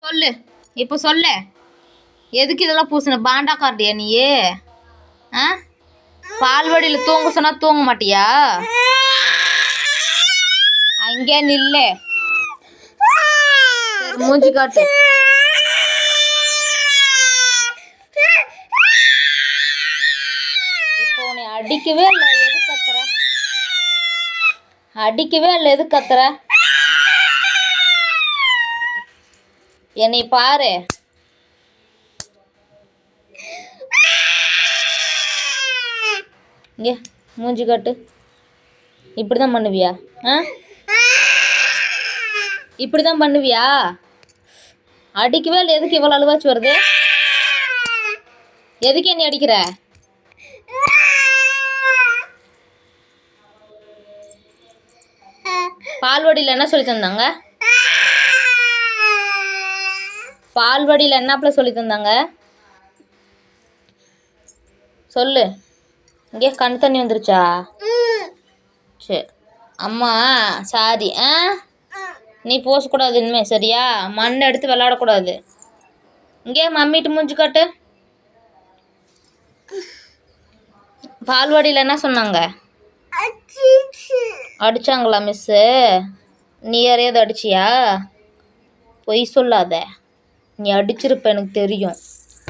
சொல்லு, இப்போ சொல்லு. எதுக்கு இதெல்லாம் பூசின? பாண்டா கார்டியா நீ? ஆ, பால்வாடியில் தூங்க சொன்னா தூங்க மாட்டியா? அங்கே நில்லு. சரி, மூஞ்சி காட்டு. இப்போ உன்னை அடிக்கவே இல்லை, எது கத்துற? அடிக்கவே இல்லை, எது கத்துற? என்னை பாரு. இங்கே மூஞ்சி காட்டு. இப்படி தான் பண்ணுவியா? ஆ, இப்படி தான் பண்ணுவியா? அடிக்கவே இல்லை, எதுக்கு இவ்வளோ அழுவாச்சு வருது? எதுக்கு என்னை அடிக்கிற? பால்வாடியில் என்ன சொல்லி தந்தாங்க? பால்வாடியில் என்னப்பல சொல்லி தந்தாங்க? சொல்லு. இங்கே கண் தண்ணி வந்துருச்சா? சரி, அம்மா சாரி. ஆ, நீ போசக்கூடாது இனிமே, சரியா? மண் எடுத்து விளாடக்கூடாது. இங்கே மம்மிட்டு மூஞ்சி காட்டு. பால்வாடியில் என்ன சொன்னாங்க? அடிச்சாங்களா மிஸ்ஸு? நீ யாரையாவது அடிச்சியா? பொய் சொல்லாத, நீ அடிச்சிருப்ப, எனக்கு தெரியும்.